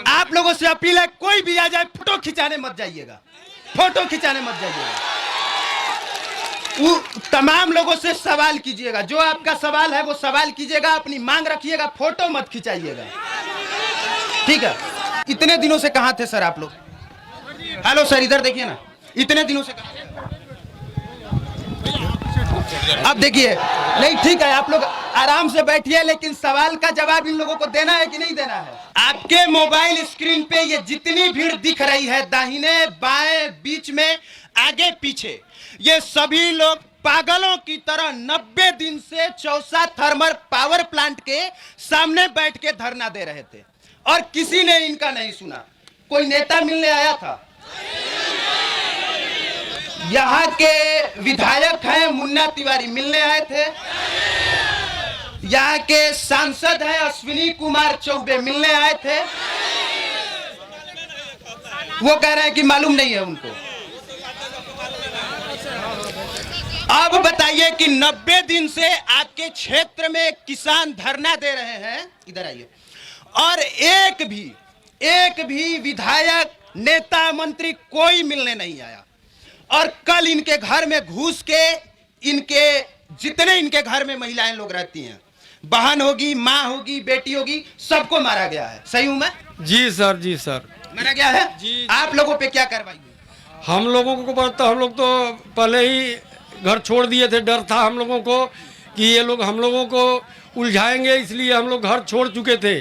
आप लोगों से अपील है, कोई भी आ जाए फोटो खिंचाने मत जाइएगा, फोटो खिंचाने मत जाइएगा। वो तमाम लोगों से सवाल कीजिएगा, जो आपका सवाल है वो सवाल कीजिएगा, अपनी मांग रखिएगा, फोटो मत खिंचाइएगा, ठीक है। इतने दिनों से कहां थे सर आप लोग? हेलो सर, इधर देखिए ना, इतने दिनों से कहां थे? अब देखिए, नहीं ठीक है, आप लोग आराम से बैठिए, लेकिन सवाल का जवाब इन लोगों को देना है कि नहीं देना है? आपके मोबाइल स्क्रीन पे ये जितनी भीड़ दिख रही है, दाहिने बाएं बीच में आगे पीछे, ये सभी लोग पागलों की तरह 90 दिन से चौसा थर्मल पावर प्लांट के सामने बैठ के धरना दे रहे थे और किसी ने इनका नहीं सुना। कोई नेता मिलने आया था? यहाँ के विधायक हैं मुन्ना तिवारी, मिलने आए थे। यहाँ के सांसद हैं अश्विनी कुमार चौबे, मिलने आए थे। वो कह रहे हैं कि मालूम नहीं है उनको। अब बताइए कि 90 दिन से आपके क्षेत्र में किसान धरना दे रहे हैं, इधर आइए, और एक भी विधायक नेता मंत्री कोई मिलने नहीं आया। और कल इनके घर में घुस के जितने इनके घर में महिलाएं लोग रहती हैं, बहन होगी, माँ होगी, बेटी होगी, सबको मारा गया है। सही हूं मैं? जी सर, जी सर, मारा गया है। जी। आप लोगों पे क्या कार्रवाई हुई? हम लोगों को पता, हम लोग तो पहले ही घर छोड़ दिए थे। डर था हम लोगों को कि ये लोग हम लोगों को उलझाएंगे, इसलिए हम लोग घर छोड़ चुके थे।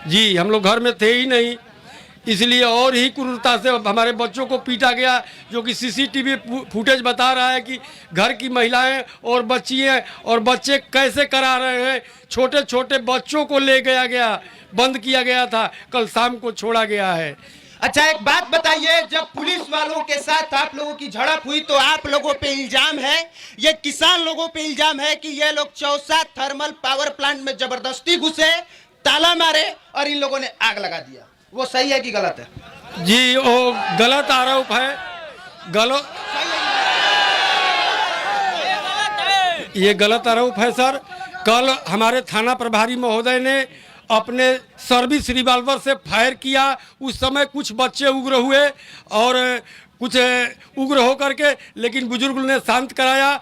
जी, हम लोग घर में थे ही नहीं, इसलिए और ही क्रूरता से हमारे बच्चों को पीटा गया, जो कि सीसीटीवी फुटेज बता रहा है कि घर की महिलाएं और बच्चियां और बच्चे कैसे करा रहे हैं। छोटे छोटे बच्चों को ले गया, बंद किया गया था, कल शाम को छोड़ा गया है। अच्छा, एक बात बताइए, जब पुलिस वालों के साथ आप लोगों की झड़प हुई तो आप लोगों पे इल्जाम है, ये किसान लोगों पे इल्जाम है कि ये लोग चौसा थर्मल पावर प्लांट में जबरदस्ती घुसे, ताला मारे और इन लोगों ने आग लगा दिया। वो सही है कि गलत है? जी, वो गलत आरोप है, ये गलत आरोप है सर। कल हमारे थाना प्रभारी महोदय ने अपने सर्विस रिवॉल्वर से फायर किया। उस समय कुछ बच्चे उग्र हुए और कुछ उग्र होकर के, लेकिन बुजुर्ग ने शांत कराया।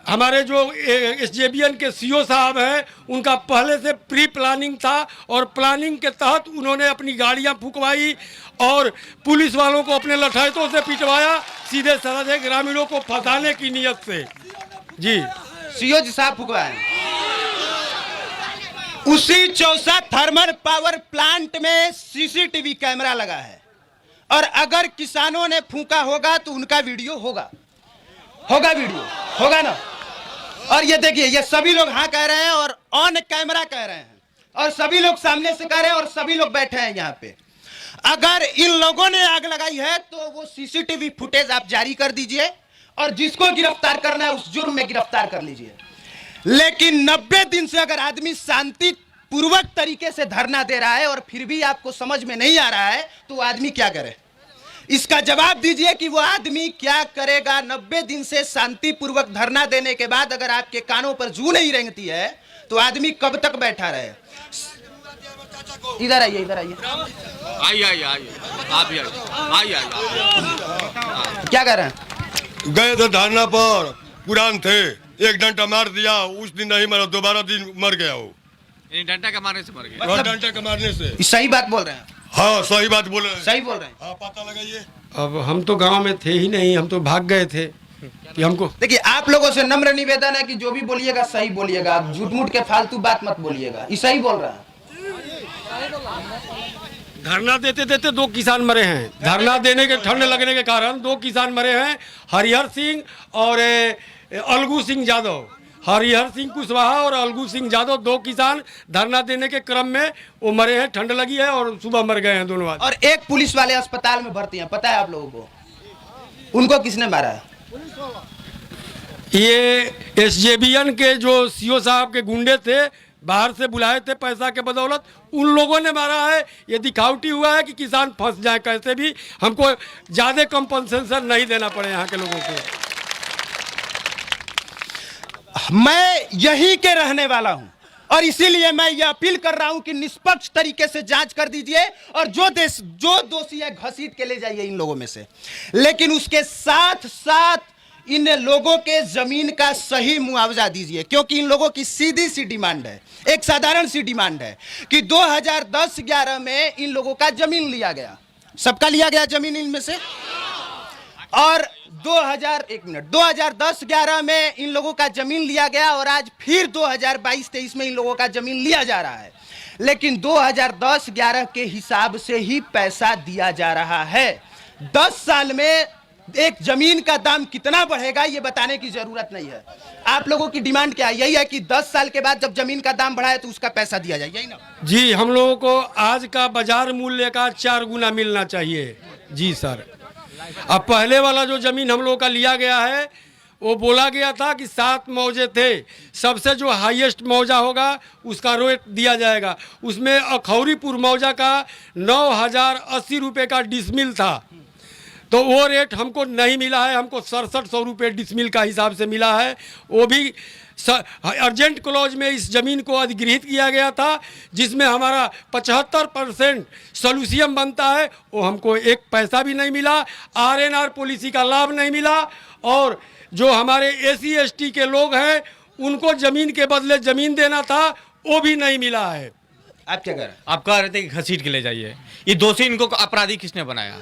हमारे जो एसजेबीएन के सीओ साहब हैं, उनका पहले से प्री प्लानिंग था और प्लानिंग के तहत उन्होंने अपनी गाड़ियां फुकवाई और पुलिस वालों को अपने लठाइतों से पिटवाया, सीधे साधे ग्रामीणों को फंसाने की नियत से। जी, सीओ जी साहब फुकवाए। उसी चौसा थर्मल पावर प्लांट में सीसीटीवी कैमरा लगा है और अगर किसानों ने फूंका होगा तो उनका वीडियो होगा वीडियो होगा ना। और ये देखिए, ये सभी लोग हाँ कह रहे हैं और ऑन कैमरा कह रहे हैं और सभी लोग सामने से कह रहे हैं और सभी लोग बैठे हैं यहाँ पे। अगर इन लोगों ने आग लगाई है तो वो सीसीटीवी फुटेज आप जारी कर दीजिए और जिसको गिरफ्तार करना है उस जुर्म में गिरफ्तार कर लीजिए। लेकिन 90 दिन से अगर आदमी शांति पूर्वक तरीके से धरना दे रहा है और फिर भी आपको समझ में नहीं आ रहा है तो वो आदमी क्या करे? इसका जवाब दीजिए कि वो आदमी क्या करेगा। 90 दिन से शांतिपूर्वक धरना देने के बाद अगर आपके कानों पर जू नहीं रेंगती है तो आदमी कब तक बैठा रहे? इधर आइए, इधर आइए, आइए। क्या कर रहे हैं? गए थे धरना पर, पुरान थे, एक डंडा मार दिया, उस दिन नहीं मरा, दोबारा दिन मर गया। वो डंडा का मारने से मर गया। डंडा का मारने से। सही बात बोल रहे हैं? हाँ, सही बात बोल रहे हैं। सही बोल रहे हैं। हाँ, पता लगाइए। अब हम तो गांव में थे ही नहीं, हम तो भाग गए थे कि हमको। देखिए, आप लोगों से नम्र निवेदन है कि जो भी बोलिएगा सही बोलिएगा, आप झूठ मूठ के फालतू बात मत बोलिएगा। ये सही बोल रहा है। धरना देते देते 2 किसान मरे हैं। धरना देने के ठंड लगने के कारण 2 किसान मरे हैं, हरिहर सिंह और अलगू सिंह यादव। हरिहर सिंह कुशवाहा और अलगू सिंह यादव 2 किसान धरना देने के क्रम में वो मरे हैं, ठंड लगी है और सुबह मर गए हैं दोनों। और एक पुलिस वाले अस्पताल में भर्ती हैं, पता है आप लोगों को? उनको किसने मारा है? ये एसजेबीएन के जो सीओ साहब के गुंडे थे, बाहर से बुलाए थे पैसा के बदौलत, उन लोगों ने मारा है। ये दिखावटी हुआ है कि किसान फंस जाए कैसे भी, हमको ज़्यादा कंपनसेशन नहीं देना पड़े यहाँ के लोगों को। मैं यहीं के रहने वाला हूं, और इसीलिए मैं ये अपील कर रहा हूं कि निष्पक्ष तरीके से जांच कर दीजिए और जो दोषी है घसीट के ले जाइए इन लोगों में से। लेकिन उसके साथ साथ इन लोगों के जमीन का सही मुआवजा दीजिए, क्योंकि इन लोगों की सीधी सी डिमांड है, एक साधारण सी डिमांड है कि 2010-11 में इन लोगों का जमीन लिया गया, सबका लिया गया जमीन इनमें से, और 2010-11 में इन लोगों का जमीन लिया गया और आज फिर 2022-23 में इन लोगों का जमीन लिया जा रहा है। लेकिन 2010-11 के हिसाब से ही पैसा दिया जा रहा है। 10 साल में एक जमीन का दाम कितना बढ़ेगा ये बताने की जरूरत नहीं है। आप लोगों की डिमांड क्या है? यही है कि 10 साल के बाद जब जमीन का दाम बढ़ा है तो उसका पैसा दिया जाए, यही ना? जी, हम लोगों को आज का बाजार मूल्य का 4 गुना मिलना चाहिए। जी सर। अब पहले वाला जो जमीन हम लोगों का लिया गया है वो बोला गया था कि 7 मौजे थे, सबसे जो हाईएस्ट मौजा होगा उसका रेट दिया जाएगा। उसमें अखौरीपुर मौजा का 9,080 रुपये का डिसमिल था, तो वो रेट हमको नहीं मिला है, हमको 6700 रुपये डिसमिल का हिसाब से मिला है। वो भी अर्जेंट क्लॉज में इस ज़मीन को अधिग्रहित किया गया था, जिसमें हमारा 75% सोल्यूशियम बनता है, वो हमको एक पैसा भी नहीं मिला। आरएनआर पॉलिसी का लाभ नहीं मिला, और जो हमारे एससी एसटी के लोग हैं उनको ज़मीन के बदले ज़मीन देना था, वो भी नहीं मिला है। आप क्या कह रहे हैं? आप कह रहे थे कि घसीट के ले जाइए। ये दोषी इनको अपराधी किसने बनाया?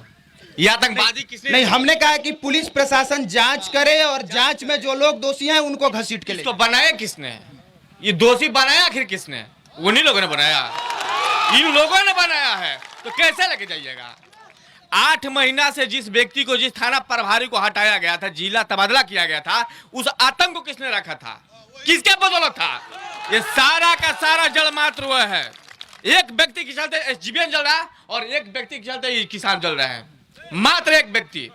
ये आतंकवादी किसने? नहीं, हमने कहा कि पुलिस प्रशासन जांच करे और जांच में जो लोग दोषी हैं उनको घसीट के ले। इसको बनाया किसने? ये दोषी बनाया आखिर किसने? उन्हीं लोगों ने बनाया, इन लोगों ने बनाया है। तो कैसे लेके जाइएगा? 8 महीना से जिस व्यक्ति को, जिस थाना प्रभारी को हटाया गया था, जिला तबादला किया गया था, उस आतंक को किसने रखा था? किसके बदौलत था? ये सारा का सारा जड़ मात्र हुआ है। एक व्यक्ति के चलते एसजीबीएन जल रहा है और एक व्यक्ति के चलते किसान जल रहे हैं, मात्र एक व्यक्ति।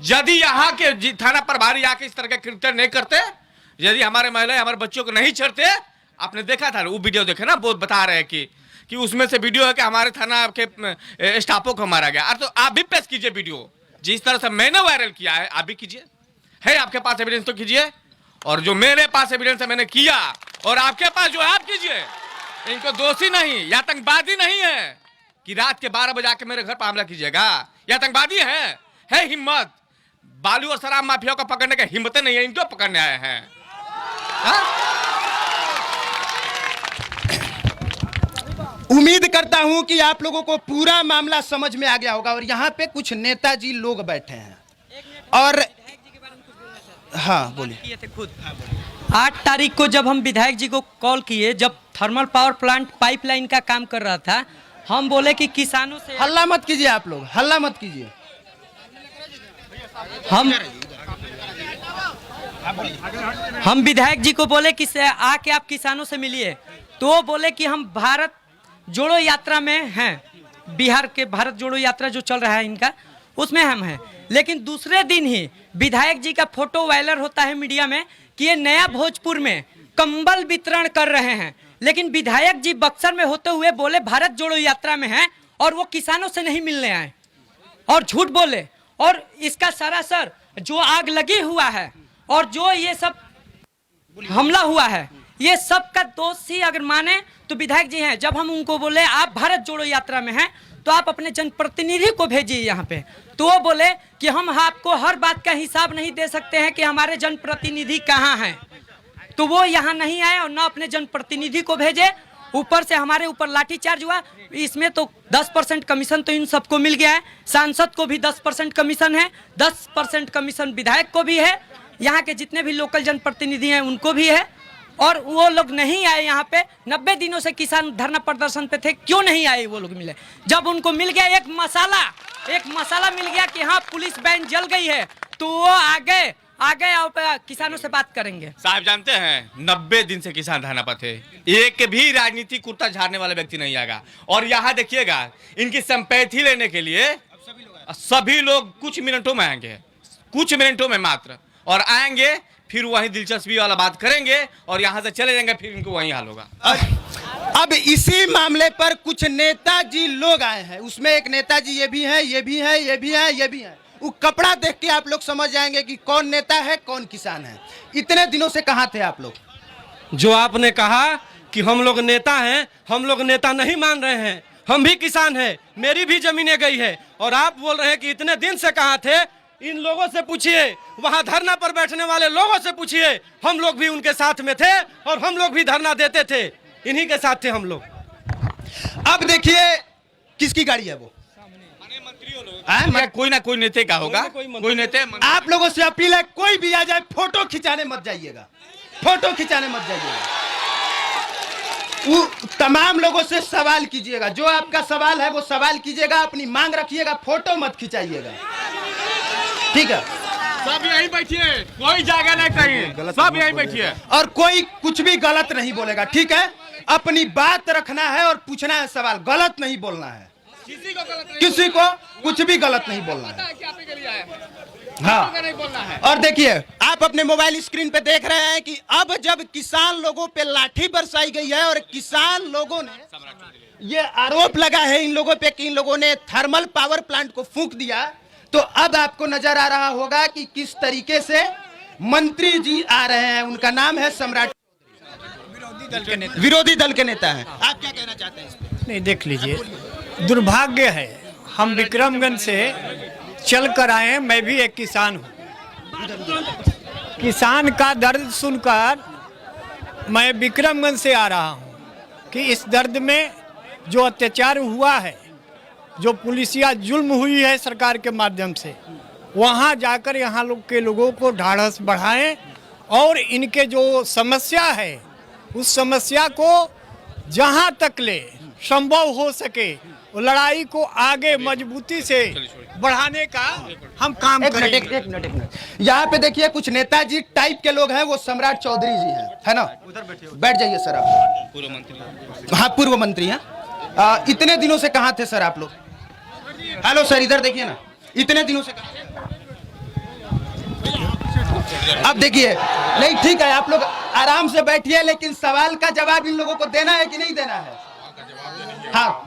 यदि यहाँ के थाना प्रभारी आके इस तरह के कृत्य नहीं करते, यदि हमारे महिलाएं हमारे बच्चों को नहीं छेड़ते, आपने देखा था वो वीडियो देखे ना, बहुत बता रहे हैं कि उसमें से वीडियो है कि हमारे थाना के स्टाफों को मारा गया। तो आप भी पेश कीजिए वीडियो, जिस तरह से मैंने वायरल किया है आप भी कीजिए। है आपके पास एविडेंस तो कीजिए, और जो मेरे पास एविडेंस है मैंने किया, और आपके पास जो है आप कीजिए। इनको दोषी नहीं, या आतंकवादी नहीं है कि रात के 12 बजे आके मेरे घर पर हमला कीजिएगा। ये आतंकवादी है हिम्मत। बालू और शराब माफिया को पकड़ने की हिम्मत नहीं है, इनको पकड़ने आए हैं। उम्मीद करता हूं कि आप लोगों को पूरा मामला समझ में आ गया होगा। और यहाँ पे कुछ नेताजी लोग बैठे हैं और हाँ बोलिए। 8 तारीख को जब हम विधायक जी को कॉल किए, जब थर्मल पावर प्लांट पाइपलाइन का काम कर रहा था, हम बोले कि किसानों से हल्ला मत कीजिए, आप लोग हल्ला मत कीजिए। हम विधायक जी को बोले कि आके आप किसानों से मिलिए, तो वो बोले कि हम भारत जोड़ो यात्रा में हैं, बिहार के भारत जोड़ो यात्रा जो चल रहा है इनका, उसमें हम हैं। लेकिन दूसरे दिन ही विधायक जी का फोटो वायरल होता है मीडिया में कि ये नया भोजपुर में कंबल वितरण कर रहे हैं, लेकिन विधायक जी बक्सर में होते हुए बोले भारत जोड़ो यात्रा में हैं और वो किसानों से नहीं मिलने आए और झूठ बोले। और इसका सरासर जो आग लगी हुआ है और जो ये सब हमला हुआ है, ये सब का दोषी अगर माने तो विधायक जी हैं। जब हम उनको बोले आप भारत जोड़ो यात्रा में हैं तो आप अपने जनप्रतिनिधि को भेजिए यहाँ पे, तो वो बोले कि हम आपको हर बात का हिसाब नहीं दे सकते हैं कि हमारे जनप्रतिनिधि कहाँ हैं। तो वो यहाँ नहीं आए और न अपने जनप्रतिनिधि को भेजे, ऊपर से हमारे ऊपर लाठीचार्ज हुआ। इसमें तो 10% कमीशन तो इन सबको मिल गया है, सांसद को भी 10% कमीशन है, 10% कमीशन विधायक को भी है, यहाँ के जितने भी लोकल जनप्रतिनिधि हैं उनको भी है। और वो लोग नहीं आए यहाँ पे। 90 दिनों से किसान धरना प्रदर्शन पे थे, क्यों नहीं आए वो लोग? मिले जब उनको मिल गया एक मसाला मिल गया कि हाँ पुलिस वैन जल गई है, तो वो आ गए और किसानों से बात करेंगे। साहब जानते हैं 90 दिन से किसान धरना पर थे, एक भी राजनीतिक कुर्ता झाड़ने वाला व्यक्ति नहीं आएगा। और यहाँ देखिएगा इनकी संपैथी लेने के लिए सभी लोग कुछ मिनटों में आएंगे, कुछ मिनटों में मात्र, और आएंगे फिर वही दिलचस्पी वाला बात करेंगे और यहाँ से चले जाएंगे, फिर इनको वही हाल होगा। अब इसी मामले पर कुछ नेताजी लोग आए हैं, उसमें एक नेताजी ये भी है, ये भी है, ये भी है, ये भी है। वो कपड़ा देख के आप लोग समझ जाएंगे कि कौन नेता है कौन किसान है। इतने दिनों से कहाँ थे आप लोग? जो आपने कहा कि हम लोग नेता हैं, हम लोग नेता नहीं मान रहे हैं, हम भी किसान हैं, मेरी भी जमीनें गई है। और आप बोल रहे हैं कि इतने दिन से कहाँ थे? इन लोगों से पूछिए, वहाँ धरना पर बैठने वाले लोगों से पूछिए, हम लोग भी उनके साथ में थे और हम लोग भी धरना देते थे, इन्हीं के साथ थे हम लोग। अब देखिए किसकी गाड़ी है वो? कोई ना कोई नेता का होगा, कोई नेता। आप लोगों से अपील है, कोई भी आ जाए फोटो खिंचाने मत जाइएगा, फोटो खिंचाने मत जाइएगा। वो तमाम लोगों से सवाल कीजिएगा, जो आपका सवाल है वो सवाल कीजिएगा, अपनी मांग रखिएगा, फोटो मत खिंचाइएगा, ठीक है? सब यहीं बैठिए, कोई जगह नहीं कहीं, सब यहीं बैठिए। और कोई कुछ भी गलत नहीं बोलेगा, ठीक है? अपनी बात रखना है और पूछना है सवाल, गलत नहीं बोलना है, किसी को कुछ भी गलत नहीं बोलना है। हाँ, और देखिए आप अपने मोबाइल स्क्रीन पे देख रहे हैं कि अब जब किसान लोगों पे लाठी बरसाई गई है और किसान लोगों ने ये आरोप लगा है इन लोगों पे कि इन लोगों ने थर्मल पावर प्लांट को फूंक दिया, तो अब आपको नजर आ रहा होगा कि किस तरीके से मंत्री जी आ रहे हैं। उनका नाम है सम्राट, विरोधी दल के नेता हैं। आप क्या कहना चाहते हैं इस पे? नहीं, देख लीजिए, दुर्भाग्य है, हम विक्रमगंज से चल कर आए हैं, मैं भी एक किसान हूँ। किसान का दर्द सुनकर मैं विक्रमगंज से आ रहा हूँ कि इस दर्द में जो अत्याचार हुआ है, जो पुलिसिया जुल्म हुई है सरकार के माध्यम से, वहाँ जाकर यहाँ लोग के लोगों को ढाढ़स बढ़ाएं और इनके जो समस्या है उस समस्या को जहाँ तक ले संभव हो सके लड़ाई को आगे मजबूती से बढ़ाने का हम काम करेंगे। एक मिनट। यहाँ पे देखिए कुछ नेताजी टाइप के लोग हैं, वो सम्राट चौधरी जी हैं, है ना? बैठ जाइए सर आप। पूर्व मंत्री। हाँ, पूर्व मंत्री हैं। इतने दिनों से कहाँ थे सर आप लोग? हेलो सर, इधर देखिए ना, इतने दिनों से कहाँ थे? अब देखिए, नहीं ठीक है, आप लोग आराम से बैठिए, लेकिन सवाल का जवाब इन लोगों को देना है कि नहीं देना है? हाँ,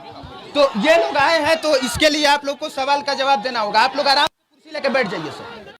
तो ये लोग आए हैं तो इसके लिए आप लोग को सवाल का जवाब देना होगा। आप लोग आराम से कुर्सी लेके बैठ जाइए सर।